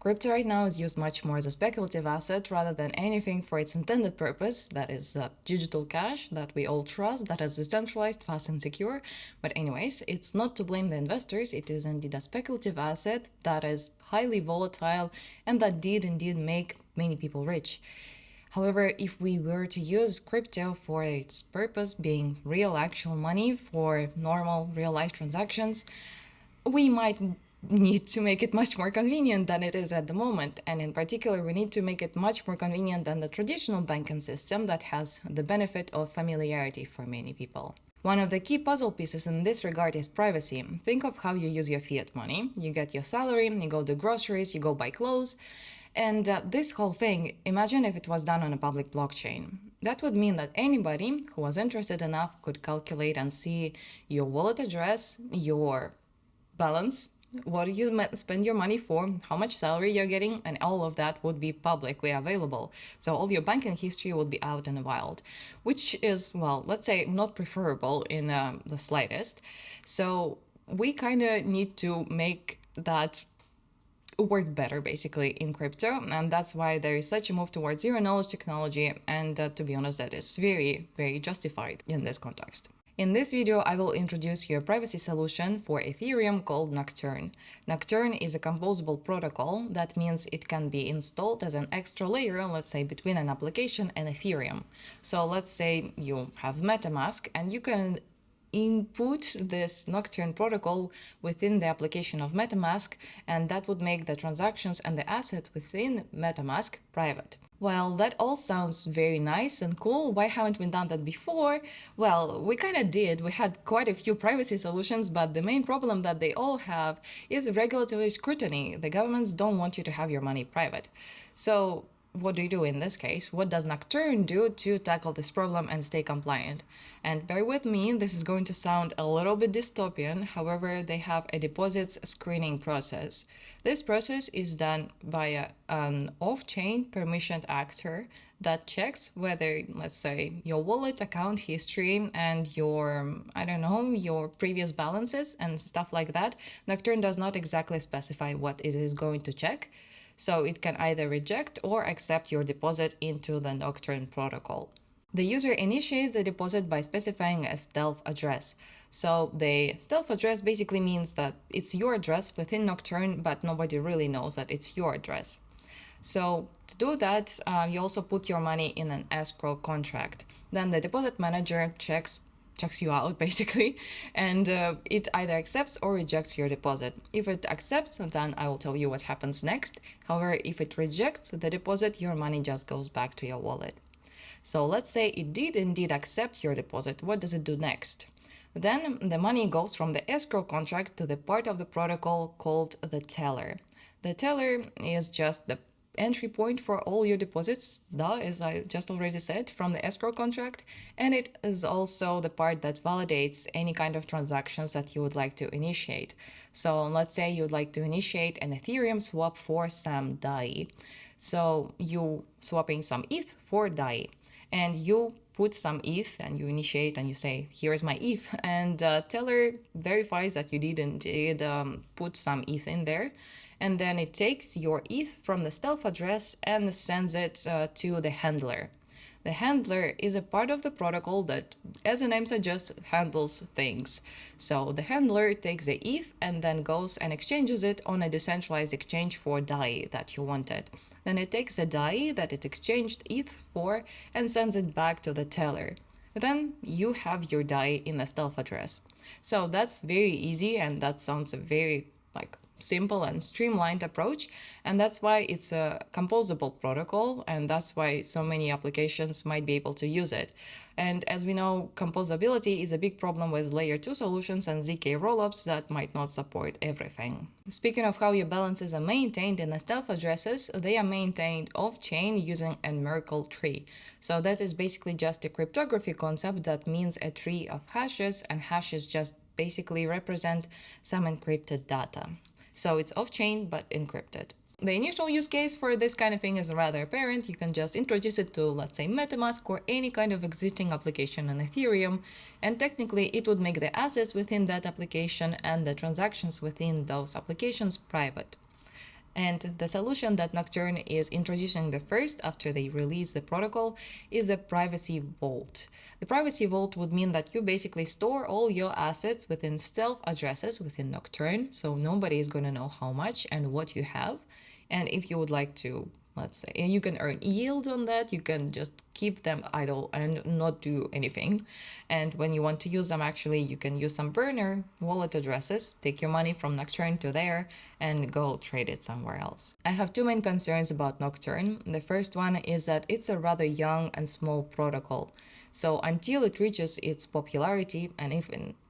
Crypto right now is used much more as a speculative asset rather than anything for its intended purpose, that is digital cash that we all trust, that is decentralized, fast, and secure. But, anyways, it's not to blame the investors, it is indeed a speculative asset that is highly volatile and that did indeed make many people rich. However, if we were to use crypto for its purpose, being real actual money for normal real life transactions, we might need to make it much more convenient than it is at the moment. And in particular, we need to make it much more convenient than the traditional banking system that has the benefit of familiarity for many people. One of the key puzzle pieces in this regard is privacy. Think of how you use your fiat money. You get your salary, you go to groceries, you go buy clothes. And this whole thing, imagine if it was done on a public blockchain. That would mean that anybody who was interested enough could calculate and see your wallet address, your balance, what you spend your money for, how much salary you're getting, and all of that would be publicly available. So all your banking history would be out in the wild, which is, well, let's say not preferable in the slightest. So we kind of need to make that work better basically in crypto, and that's why there is such a move towards zero knowledge technology, and to be honest, that is very justified in this context. In this video, I will introduce you a privacy solution for Ethereum called Nocturne. Nocturne is a composable protocol. That means it can be installed as an extra layer, let's say, between an application and Ethereum. So let's say you have MetaMask and you can input this Nocturne protocol within the application of MetaMask, and that would make the transactions and the asset within MetaMask private. While that all sounds very nice and cool, why haven't we done that before? Well, we kind of did. We had quite a few privacy solutions, but the main problem that they all have is regulatory scrutiny. The governments don't want you to have your money private. So what do you do in this case? What does Nocturne do to tackle this problem and stay compliant? And bear with me, this is going to sound a little bit dystopian. However, they have a deposits screening process. This process is done by an off-chain permissioned actor that checks whether, let's say, your wallet account history and your, I don't know, your previous balances and stuff like that. Nocturne does not exactly specify what it is going to check. So it can either reject or accept your deposit into the Nocturne protocol. The user initiates the deposit by specifying a stealth address. So the stealth address basically means that it's your address within Nocturne, but nobody really knows that it's your address. So to do that, you also put your money in an escrow contract. Then the deposit manager checks you out basically, and it either accepts or rejects your deposit. If it accepts, then I will tell you what happens next. However, if it rejects the deposit, your money just goes back to your wallet. So let's say it did indeed accept your deposit. What does it do next? Then the money goes from the escrow contract to the part of the protocol called the teller. The teller is just the entry point for all your deposits, as I just already said, from the escrow contract, and it is also the part that validates any kind of transactions that you would like to initiate. So let's say you would like to initiate an Ethereum swap for some DAI. So you swapping some ETH for DAI, and you put some ETH and you initiate and you say, here's my ETH, and teller verifies that you did indeed put some ETH in there. And then it takes your ETH from the stealth address and sends it to the handler. The handler is a part of the protocol that, as the name suggests, handles things. So the handler takes the ETH and then goes and exchanges it on a decentralized exchange for DAI that you wanted. Then it takes the DAI that it exchanged ETH for and sends it back to the teller. Then you have your DAI in the stealth address. So that's very easy, and that sounds very simple and streamlined approach, and that's why it's a composable protocol, and that's why so many applications might be able to use it. And as we know, composability is a big problem with layer 2 solutions and ZK rollups that might not support everything. Speaking of how your balances are maintained in the stealth addresses, they are maintained off-chain using a Merkle tree. So that is basically just a cryptography concept that means a tree of hashes, and hashes just basically represent some encrypted data. So it's off-chain but encrypted. The initial use case for this kind of thing is rather apparent. You can just introduce it to, let's say, MetaMask or any kind of existing application on Ethereum, and technically it would make the assets within that application and the transactions within those applications private. And the solution that Nocturne is introducing the first after they release the protocol is the Privacy Vault. The Privacy Vault would mean that you basically store all your assets within stealth addresses within Nocturne, so nobody is going to know how much and what you have. And if you would like to, let's say, you can earn yield on that, you can just keep them idle and not do anything. And when you want to use them, actually, you can use some burner wallet addresses, take your money from Nocturne to there, and go trade it somewhere else. I have two main concerns about Nocturne. The first one is that it's a rather young and small protocol. So until it reaches its popularity, and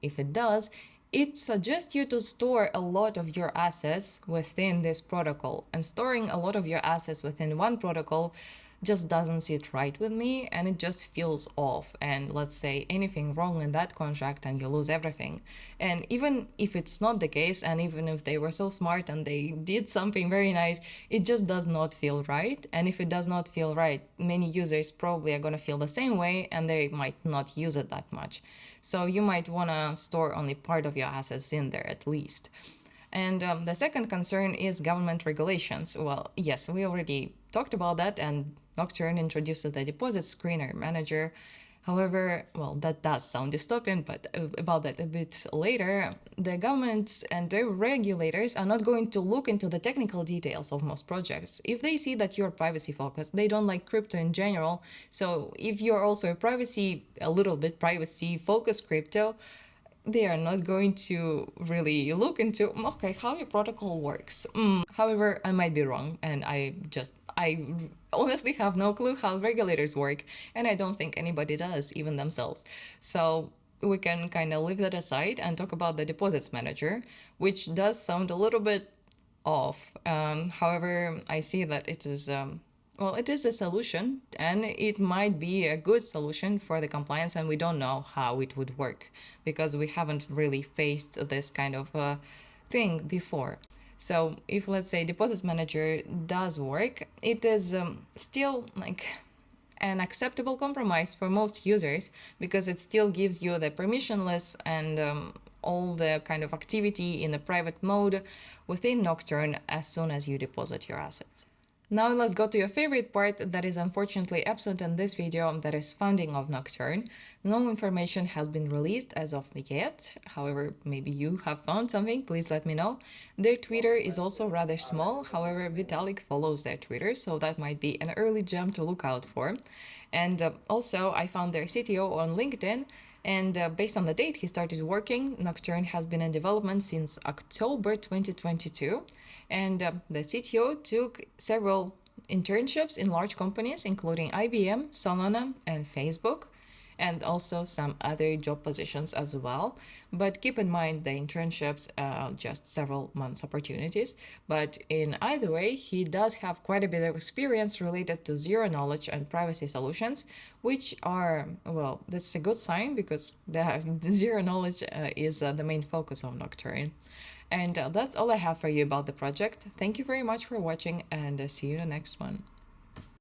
if it does, it suggests you to store a lot of your assets within this protocol. And storing a lot of your assets within one protocol just doesn't sit right with me, and it just feels off. And let's say anything wrong in that contract and you lose everything. And even if it's not the case, and even if they were so smart and they did something very nice, it just does not feel right. And if it does not feel right, many users probably are going to feel the same way, and they might not use it that much. So you might want to store only part of your assets in there at least. And the second concern is government regulations. Well, yes, we already talked about that, and Nocturne introduced the deposit screener manager. However, well, that does sound dystopian, but about that a bit later. The governments and the regulators are not going to look into the technical details of most projects. If they see that you're privacy focused, they don't like crypto in general. So if you're also a little bit privacy focused crypto, they are not going to really look into, okay, how your protocol works. However, I might be wrong, and I honestly have no clue how regulators work, and I don't think anybody does, even themselves. So we can kind of leave that aside and talk about the deposits manager, which does sound a little bit off. However, I see that it is it is a solution, and it might be a good solution for the compliance, and we don't know how it would work because we haven't really faced this kind of thing before. So if, let's say, deposit manager does work, it is still like an acceptable compromise for most users because it still gives you the permissionless and all the kind of activity in a private mode within Nocturne as soon as you deposit your assets. Now let's go to your favorite part that is unfortunately absent in this video, that is funding of Nocturne. No information has been released as of yet. However, maybe you have found something, please let me know. Their Twitter is also rather small. However, Vitalik follows their Twitter, so that might be an early gem to look out for. And also, I found their CTO on LinkedIn. And based on the date he started working, Nocturne has been in development since October 2022. And the CTO took several internships in large companies, including IBM, Solana, and Facebook, and also some other job positions as well. But keep in mind, the internships are just several months opportunities. But in either way, he does have quite a bit of experience related to zero knowledge and privacy solutions, which are, well, that's a good sign because the zero knowledge is the main focus of Nocturne. And that's all I have for you about the project. Thank you very much for watching, and see you in the next one.